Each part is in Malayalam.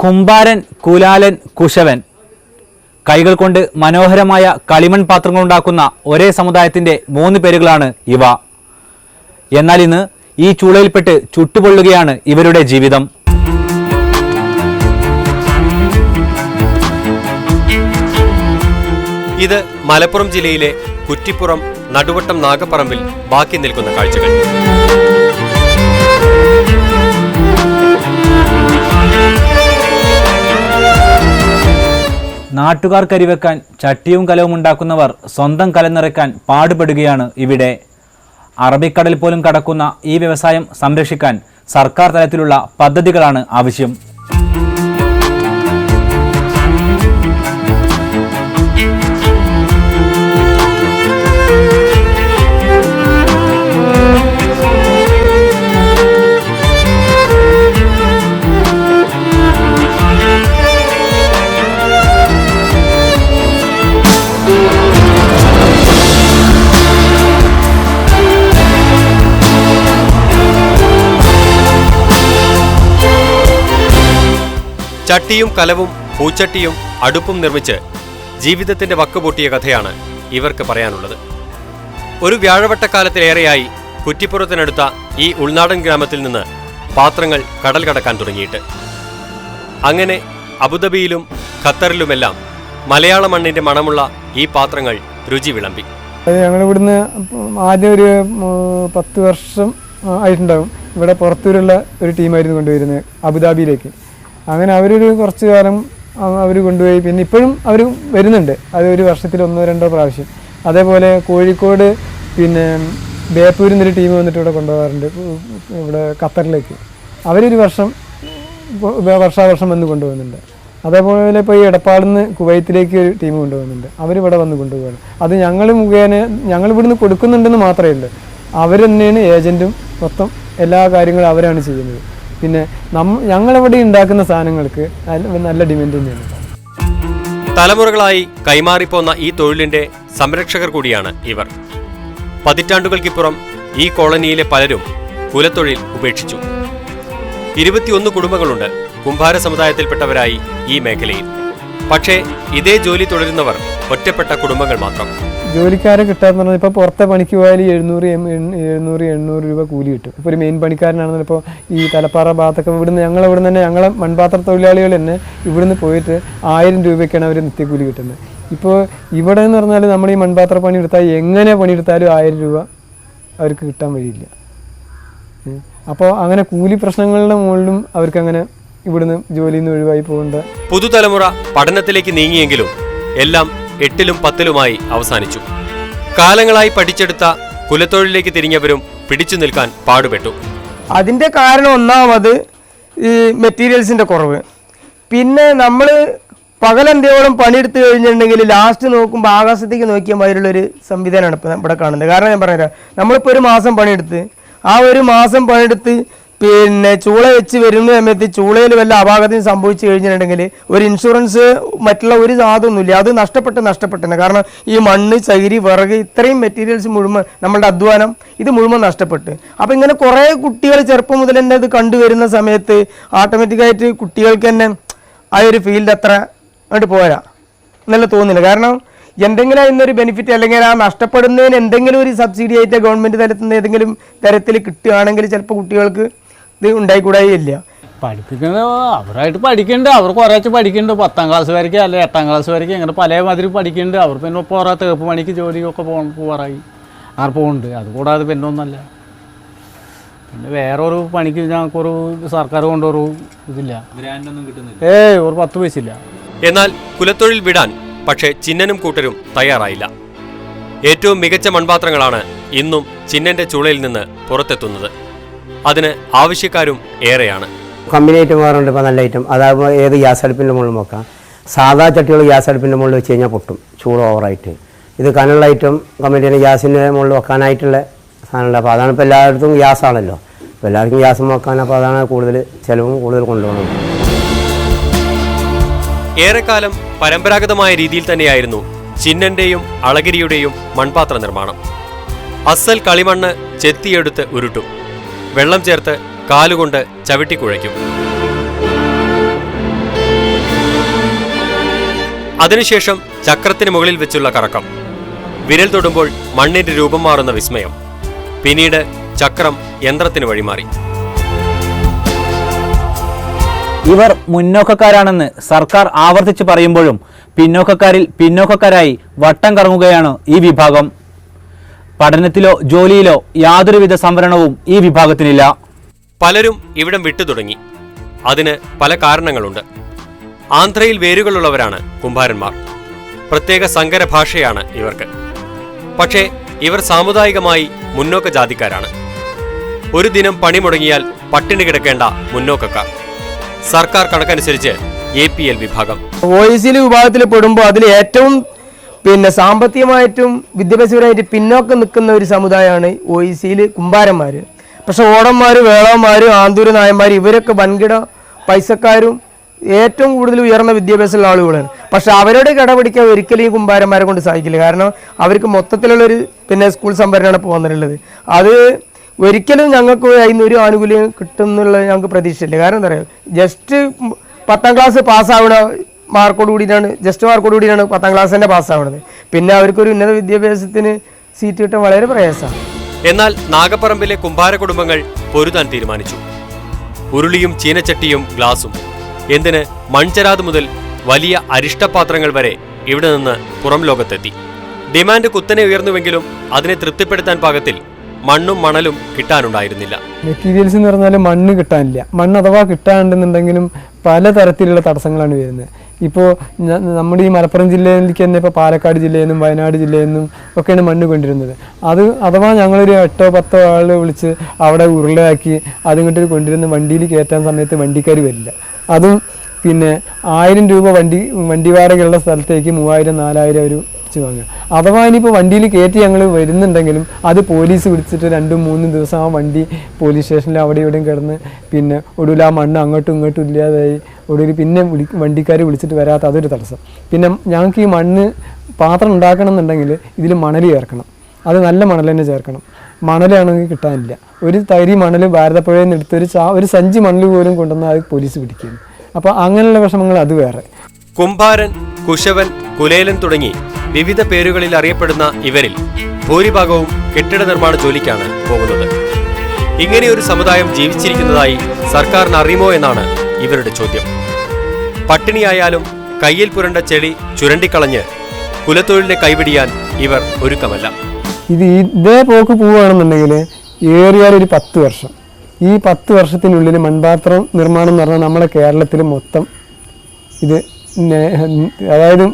കുംഭാരൻ, കുലാലൻ, കുശവൻ കൈകൾ കൊണ്ട് മനോഹരമായ കളിമൺ പാത്രങ്ങൾ ഉണ്ടാക്കുന്ന ഒരേ സമുദായത്തിന്റെ 3 പേരുകളാണ് ഇവ. എന്നാൽ ഇന്ന് ഈ ചൂളയിൽപ്പെട്ട് ചുട്ടുപൊള്ളുകയാണ് ഇവരുടെ ജീവിതം. ഇത് മലപ്പുറം ജില്ലയിലെ കുറ്റിപ്പുറം നടുവട്ടം നാഗപ്പറമ്പിൽ ബാക്കി നിൽക്കുന്ന കാഴ്ചകൾ. നാട്ടുകാർ കരിവെക്കാൻ ചട്ടിയും കലവും ഉണ്ടാക്കുന്നവർ സ്വന്തം കലം നിറയ്ക്കാൻ പാടുപെടുകയാണ് ഇവിടെ. അറബിക്കടൽ പോലും കടക്കുന്ന ഈ വ്യവസായം സംരക്ഷിക്കാൻ സർക്കാർ തലത്തിലുള്ള പദ്ധതികളാണ് ആവശ്യം. ചട്ടിയും കലവും പൂച്ചട്ടിയും അടുപ്പും നിർമ്മിച്ച് ജീവിതത്തിന്റെ വക്കുപൊട്ടിയ കഥയാണ് ഇവർക്ക് പറയാനുള്ളത്. ഒരു വ്യാഴവട്ടക്കാലത്തിലേറെയായി കുറ്റിപ്പുറത്തിനടുത്ത ഈ ഉൾനാടൻ ഗ്രാമത്തിൽ നിന്ന് പാത്രങ്ങൾ കടൽ കടക്കാൻ തുടങ്ങിയിട്ട്. അങ്ങനെ അബുദാബിയിലും ഖത്തറിലുമെല്ലാം മലയാള മണ്ണിന്റെ മണമുള്ള ഈ പാത്രങ്ങൾ രുചി വിളമ്പി. ഞങ്ങളിവിടുന്ന് ആദ്യം ഒരു 10 വർഷം ആയിട്ടുണ്ടാകും ഇവിടെ പുറത്തൂരുള്ള ഒരു ടീമായിരുന്നു കൊണ്ടുവരുന്നത് അബുദാബിയിലേക്ക്. അങ്ങനെ അവരൊരു കുറച്ച് കാലം അവർ കൊണ്ടുപോയി. പിന്നെ ഇപ്പോഴും അവർ വരുന്നുണ്ട്, അത് ഒരു വർഷത്തിൽ 1-2 പ്രാവശ്യം. അതേപോലെ കോഴിക്കോട് പിന്നെ ബേപ്പൂരിൽ നിന്നൊരു ടീം വന്നിട്ട് ഇവിടെ കൊണ്ടുപോകാറുണ്ട് ഇവിടെ ഖത്തറിലേക്ക്. അവരൊരു വർഷാവർഷം വന്ന് കൊണ്ടുപോകുന്നുണ്ട്. അതേപോലെ ഇപ്പോൾ ഈ എടപ്പാടുന്ന് കുവൈത്തിലേക്ക് ഒരു ടീം കൊണ്ടുപോകുന്നുണ്ട്, അവരിവിടെ വന്ന് കൊണ്ടുപോകുകയാണ്. അത് ഞങ്ങൾ മുഖേന ഞങ്ങൾ ഇവിടുന്ന് കൊടുക്കുന്നുണ്ടെന്ന് മാത്രമേ ഉള്ളൂ. അവർ തന്നെയാണ് ഏജൻറ്റും, മൊത്തം എല്ലാ കാര്യങ്ങളും അവരാണ് ചെയ്യുന്നത്. പിന്നെ ഞങ്ങളിവിടെ ഉണ്ടാക്കുന്ന സാധനങ്ങൾക്ക് നല്ല ഡിമാൻഡ് തന്നെയാണ്. തലമുറകളായി കൈമാറിപ്പോന്ന ഈ തൊഴിലിന്റെ സംരക്ഷകർ കൂടിയാണ് ഇവർ. പതിറ്റാണ്ടുകൾക്കിപ്പുറം ഈ കോളനിയിലെ പലരും കുലത്തൊഴിൽ ഉപേക്ഷിച്ചു. 21 കുടുംബങ്ങളുണ്ട് കുംഭാര സമുദായത്തിൽപ്പെട്ടവരായി ഈ മേഖലയിൽ. പക്ഷേ ഇതേ ജോലി തുടരുന്നവർ ഒറ്റപ്പെട്ട കുടുംബങ്ങൾ മാത്രം. ജോലിക്കാരെ കിട്ടാന്ന് പറഞ്ഞാൽ ഇപ്പോൾ പുറത്തെ പണിക്ക് പോയാൽ 700-800 രൂപ കൂലി കിട്ടും. ഇപ്പോൾ ഒരു മെയിൻ പണിക്കാരനാണെന്ന് ഇപ്പോൾ ഈ തലപ്പാറ ഭാഗത്തൊക്കെ ഞങ്ങളിവിടെ തന്നെ ഞങ്ങളെ മൺപാത്ര തൊഴിലാളികൾ തന്നെ ഇവിടുന്ന് പോയിട്ട് 1000 രൂപയ്ക്കാണ് അവർ നിത്യക്കൂലി കിട്ടുന്നത്. ഇപ്പോൾ ഇവിടെ എന്ന് പറഞ്ഞാൽ നമ്മൾ ഈ മൺപാത്ര പണി എടുത്താൽ എങ്ങനെ പണിയെടുത്താലും 1000 രൂപ അവർക്ക് കിട്ടാൻ വഴിയില്ല. അപ്പോൾ അങ്ങനെ കൂലി പ്രശ്നങ്ങളുടെ മുകളിലും അവർക്കങ്ങനെ ഇവിടുന്ന് ജോലിയിൽ നിന്ന് ഒഴിവായി പോകേണ്ട. പുതുതലമുറ പഠനത്തിലേക്ക് നീങ്ങിയെങ്കിലും എല്ലാം 8ലും 10ലുമായി അവസാനിച്ചു. കാലങ്ങളായി പഠിച്ചെടുത്ത കുലത്തൊഴിലേക്ക് തിരിഞ്ഞവരും പിടിച്ചു നിൽക്കാൻ പാടുപെട്ടു. അതിൻ്റെ കാരണം ഒന്നാമത് ഈ മെറ്റീരിയൽസിൻ്റെ കുറവ്. പിന്നെ നമ്മൾ പകലന്ത്യോളം പണിയെടുത്ത് കഴിഞ്ഞിട്ടുണ്ടെങ്കിൽ ലാസ്റ്റ് നോക്കുമ്പോൾ ആകാശത്തേക്ക് നോക്കിയ മാതിരിയുള്ളൊരു സംവിധാനമാണ് ഇപ്പോൾ ഇവിടെ കാണുന്നത്. കാരണം ഞാൻ പറഞ്ഞുതരാം, നമ്മളിപ്പോൾ ഒരു മാസം പണിയെടുത്ത് ആ ഒരു മാസം പണിയെടുത്ത് പിന്നെ ചൂള വെച്ച് വരുന്ന സമയത്ത് ചൂളയിൽ വല്ല അപാകതയും സംഭവിച്ചു കഴിഞ്ഞിട്ടുണ്ടെങ്കിൽ ഒരു ഇൻഷുറൻസ് മറ്റുള്ള ഒരു സാധനമൊന്നുമില്ല. അത് നഷ്ടപ്പെട്ടെന്ന്. കാരണം ഈ മണ്ണ്, ചകിരി, വിറക്, ഇത്രയും മെറ്റീരിയൽസ് മുഴുവൻ നമ്മളുടെ അധ്വാനം ഇത് മുഴുവൻ നഷ്ടപ്പെട്ട്. അപ്പോൾ ഇങ്ങനെ കുറേ കുട്ടികൾ ചെറുപ്പം മുതൽ തന്നെ ഇത് കണ്ടുവരുന്ന സമയത്ത് ഓട്ടോമാറ്റിക്കായിട്ട് കുട്ടികൾക്ക് തന്നെ ആ ഒരു ഫീൽഡ് അത്ര അങ്ങോട്ട് പോരാ എന്നല്ല തോന്നുന്നില്ല. കാരണം എന്തെങ്കിലും അതിനൊരു ബെനിഫിറ്റ് അല്ലെങ്കിൽ ആ നഷ്ടപ്പെടുന്നതിന് എന്തെങ്കിലും ഒരു സബ്സിഡി ആയിട്ട് ഗവൺമെൻറ് തലത്തിൽ നിന്ന് ഏതെങ്കിലും തരത്തിൽ കിട്ടുകയാണെങ്കിൽ ചിലപ്പോൾ കുട്ടികൾക്ക് ഇത് ഉണ്ടായിക്കൂടായില്ല. പഠിപ്പിക്കുന്നത് അവരായിട്ട് പഠിക്കുന്നുണ്ട്, അവർ കുറേച്ച് പഠിക്കുന്നുണ്ട്. 10ാം ക്ലാസ് വരയ്ക്ക് അല്ലെങ്കിൽ 8ാം ക്ലാസ് വരയ്ക്ക് അങ്ങനെ പല മാതിരി പഠിക്കുന്നുണ്ട്. അവർ പിന്നെ പോരാ തേപ്പ് പണിക്ക് ജോലിക്കൊക്കെ പോകാറായി അങ്ങനെ പോകുന്നുണ്ട്. അതുകൂടാതെ പിന്നെ ഒന്നല്ല, പിന്നെ വേറൊരു പണിക്ക് ഞങ്ങൾക്കൊരു സർക്കാർ കൊണ്ടൊരു ഇതില്ല, ഒരു 10 പൈസയില്ല. എന്നാൽ കുലത്തൊഴിൽ വിടാൻ പക്ഷേ ചിന്നനും കൂട്ടരും തയ്യാറായില്ല. ഏറ്റവും മികച്ച മൺപാത്രങ്ങളാണ് ഇന്നും ചിന്നന്റെ ചൂളയിൽ നിന്ന് പുറത്തെത്തുന്നത്. അതിന് ആവശ്യക്കാരും ഏറെയാണ്. കമ്പനി ഐറ്റം വേറുണ്ട്, ഇപ്പോൾ നല്ല ഐറ്റം. അതാകുമ്പോൾ ഏത് ഗ്യാസ് അടുപ്പിൻ്റെ മുകളിൽ വെക്കാം. സാധാ ചട്ടികൾ ഗ്യാസ് അടുപ്പിൻ്റെ മുകളിൽ വെച്ച് കഴിഞ്ഞാൽ പൊട്ടും, ചൂട് ഓവറായിട്ട്. ഇത് കനുള്ള ഐറ്റം കമ്പനിയുടെ ഗ്യാസിൻ്റെ മുകളിൽ വെക്കാനായിട്ടുള്ള സാധനമുണ്ട്. അപ്പോൾ അതാണ് ഇപ്പോൾ എല്ലായിടത്തും ഗ്യാസാണല്ലോ, അപ്പോൾ എല്ലാവർക്കും ഗ്യാസും വെക്കാൻ. അപ്പോൾ അതാണ് കൂടുതൽ ചിലവും കൂടുതൽ കൊണ്ടുപോകുന്നത്. ഏറെക്കാലം പരമ്പരാഗതമായ രീതിയിൽ തന്നെയായിരുന്നു ചിന്നന്റെയും അളഗിരിയുടെയും മൺപാത്ര നിർമ്മാണം. അസൽ കളിമണ്ണ് ചെത്തിയെടുത്ത് ഉരുട്ടും, വെള്ളം ചേർത്ത് കാലുകൊണ്ട് ചവിട്ടിക്കുഴയ്ക്കും. അതിനുശേഷം ചക്രത്തിന് മുകളിൽ വെച്ചുള്ള കറക്കം, വിരൽ തൊടുമ്പോൾ മണ്ണിന്റെ രൂപം മാറുന്ന വിസ്മയം. പിന്നീട് ചക്രം യന്ത്രത്തിന് വഴിമാറി. ഇവർ മുന്നോക്കക്കാരാണെന്ന് സർക്കാർ ആവർത്തിച്ച് പറയുമ്പോഴും പിന്നോക്കക്കാരിൽ പിന്നോക്കക്കാരായി വട്ടം കറങ്ങുകയാണ് ഈ വിഭാഗം. പഠനത്തിലോ ജോലിയിലോ യാതൊരുവിധ സംവരണവും ഈ വിഭാഗത്തിനില്ല. പലരും ഇവിടം വിട്ടു തുടങ്ങി. അതിന് പല കാരണങ്ങളുണ്ട്. ആന്ധ്രയിൽ വേരുകളുള്ളവരാണ് കുംഭാരന്മാർ. പ്രത്യേക സങ്കര ഭാഷയാണ് ഇവർക്ക്. പക്ഷേ ഇവർ സാമുദായികമായി മുന്നോക്ക ജാതിക്കാരാണ്. ഒരു ദിനം പണി മുടങ്ങിയാൽ പട്ടിണി കിടക്കേണ്ട മുന്നോക്കക്കാർ. സർക്കാർ കണക്കനുസരിച്ച് APL വിഭാഗം. OEC വിഭാഗത്തിൽ പെടുമ്പോൾ അതിൽ ഏറ്റവും സാമ്പത്തികമായിട്ടും വിദ്യാഭ്യാസപരമായിട്ട് പിന്നോക്കം നിൽക്കുന്ന ഒരു സമുദായമാണ് OEC കുംഭാരന്മാർ. പക്ഷെ ഓടന്മാർ, വേളവന്മാർ, ആന്തൂർ നായന്മാർ ഇവരൊക്കെ വൻകിട പൈസക്കാരും ഏറ്റവും കൂടുതൽ ഉയർന്ന വിദ്യാഭ്യാസമുള്ള ആളുകളാണ്. പക്ഷെ അവരോട് കിടപിടിക്കാൻ ഒരിക്കലും ഈ കുംഭാരന്മാരെ കൊണ്ട് സാധിക്കില്ല. കാരണം അവർക്ക് മൊത്തത്തിലുള്ളൊരു സ്കൂൾ സംഭരണമാണ് പോകുന്നുള്ളത്. അത് ഒരിക്കലും ഞങ്ങൾക്ക് അതിന് ഒരു ആനുകൂല്യം കിട്ടും എന്നുള്ളത് ഞങ്ങൾക്ക് പ്രതീക്ഷയില്ല. കാരണം എന്താ പറയുക, ജസ്റ്റ് 10ാം ക്ലാസ് പാസ്സാവണ മാർക്കോട് കൂടിയിട്ടാണ്, ജസ്റ്റ് മാർക്കോട് കൂടിയാണ് 10ാം ക്ലാസ് തന്നെ പാസ്സാവണത്. പിന്നെ അവർക്കൊരു ഉന്നത വിദ്യാഭ്യാസത്തിന് സീറ്റ് കിട്ടാൻ വളരെ പ്രയാസമാണ്. എന്നാൽ നാഗപ്പറമ്പിലെ കുംഭാര കുടുംബങ്ങൾ പൊരുതാൻ തീരുമാനിച്ചു. ഉരുളിയും ചീനച്ചട്ടിയും ഗ്ലാസും, എന്തിന് മൺചരാത് മുതൽ വലിയ അരിഷ്ടപാത്രങ്ങൾ വരെ ഇവിടെ നിന്ന് പുറം ലോകത്തെത്തി. ഡിമാൻഡ് കുത്തനെ ഉയർന്നുവെങ്കിലും അതിനെ തൃപ്തിപ്പെടുത്താൻ പാകത്തിൽ മണ്ണും മണലും കിട്ടാനുണ്ടായിരുന്നില്ല. മെറ്റീരിയൽസ് എന്ന് പറഞ്ഞാൽ മണ്ണ് കിട്ടാനില്ല. മണ്ണ് അഥവാ കിട്ടാനുണ്ടെന്നുണ്ടെങ്കിലും പലതരത്തിലുള്ള തടസ്സങ്ങളാണ് വരുന്നത്. ഇപ്പോൾ നമ്മുടെ ഈ മലപ്പുറം ജില്ലയിലേക്ക് തന്നെ ഇപ്പോൾ പാലക്കാട് ജില്ലയിൽ നിന്നും വയനാട് ജില്ലയിൽ നിന്നും ഒക്കെയാണ് മണ്ണ് കൊണ്ടിരുന്നത്. അത് അഥവാ ഞങ്ങളൊരു 8-10 ആൾ വിളിച്ച് അവിടെ ഉരുളയാക്കി അതിങ്ങോട്ട് കൊണ്ടിരുന്ന വണ്ടിയിൽ കയറ്റാൻ സമയത്ത് വണ്ടിക്കാർ വരില്ല. അതും 1000 രൂപ വണ്ടി വാടകയുള്ള സ്ഥലത്തേക്ക് 3000-4000 ഒരു വെച്ച് വാങ്ങുക. അഥവാ ഇനിയിപ്പോൾ വണ്ടിയിൽ കയറ്റി ഞങ്ങൾ വരുന്നുണ്ടെങ്കിലും അത് പോലീസ് പിടിച്ചിട്ട് 2-3 ദിവസം ആ വണ്ടി പോലീസ് സ്റ്റേഷനിൽ അവിടെ ഇവിടെയും കിടന്ന് ഒടുവിൽ ആ മണ്ണ് അങ്ങോട്ടും ഇങ്ങോട്ടും ഇല്ലാതായി ഒടുവിൽ പിന്നെ വണ്ടിക്കാർ വിളിച്ചിട്ട് വരാത്ത അതൊരു തടസ്സം. പിന്നെ ഞങ്ങൾക്ക് ഈ മണ്ണ് പാത്രം ഉണ്ടാക്കണം എന്നുണ്ടെങ്കിൽ ഇതിൽ മണൽ ചേർക്കണം. അത് നല്ല മണൽ തന്നെ ചേർക്കണം. മണലാണെങ്കിൽ കിട്ടാനില്ല. ഒരു തരി മണൽ ഭാരതപ്പുഴയിൽ നിന്ന് എടുത്ത് ഒരു സഞ്ചി മണൽ പോലും കൊണ്ടുവന്നാൽ അത് പോലീസ് പിടിക്കുന്നു. അപ്പോൾ അങ്ങനെയുള്ള വിഷമങ്ങൾ അത് വേറെ. കുംഭാരൻ, കുശവൻ, കുലേലൻ തുടങ്ങി വിവിധ പേരുകളിൽ അറിയപ്പെടുന്ന ഇവരിൽ ഭൂരിഭാഗവും കെട്ടിട നിർമ്മാണ ജോലിക്കാണ് പോകുന്നത്. ഇങ്ങനെയൊരു സമുദായം ജീവിച്ചിരിക്കുന്നതായി സർക്കാരിന് അറിയുമോ എന്നാണ് ഇവരുടെ ചോദ്യം. പട്ടിണിയായാലും കയ്യിൽ പുരണ്ട ചെടി ചുരണ്ടിക്കളഞ്ഞ് കുലത്തൊഴിലിനെ കൈപിടിയാൻ ഇവർ ഒരുക്കമല്ല. ഇതേ പോക്ക് പോവുകയാണെന്നുണ്ടെങ്കിൽ ഏറിയാൽ ഒരു 10 വർഷം. ഈ 10 വർഷത്തിനുള്ളിൽ മൺപാത്രം നിർമ്മാണം എന്ന് പറഞ്ഞാൽ നമ്മുടെ കേരളത്തിൽ മൊത്തം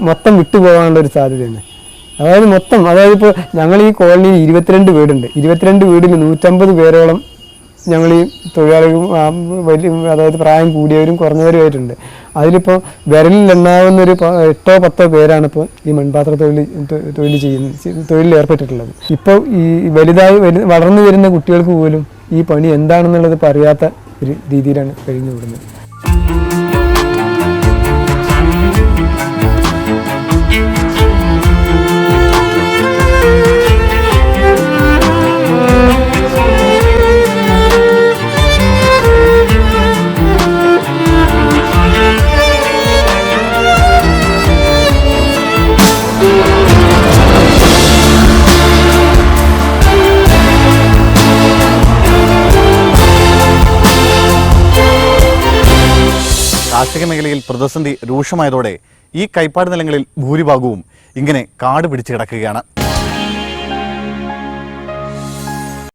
മൊത്തം വിട്ടുപോകാനുള്ള ഒരു സാധ്യതയാണ്. അതായത് ഇപ്പോൾ ഞങ്ങൾ ഈ കോളനിയിൽ 22 വീടുണ്ട്. 22 വീടിൽ 150 പേരോളം ഞങ്ങൾ ഈ തൊഴിലാളികളും അതായത് പ്രായം കൂടിയവരും കുറഞ്ഞവരുമായിട്ടുണ്ട്. അതിലിപ്പോൾ വിരലിൽ എണ്ണാവുന്നൊരു 8-10 പേരാണ് ഇപ്പോൾ ഈ മൺപാത്ര തൊഴിലിൽ ഏർപ്പെട്ടിട്ടുള്ളത്. ഇപ്പോൾ ഈ വളർന്നു വരുന്ന കുട്ടികൾക്ക് പോലും ഈ പണി എന്താണെന്നുള്ളത് ഇപ്പോൾ അറിയാത്ത ഒരു രീതിയിലാണ് കഴിഞ്ഞു വിടുന്നത്. കാർഷിക മേഖലയിൽ പ്രതിസന്ധി രൂക്ഷമായതോടെ ഈ കൈപ്പാട് നിലങ്ങളിൽ ഭൂരിഭാഗവും ഇങ്ങനെ കാട് പിടിച്ച് കിടക്കുകയാണ്.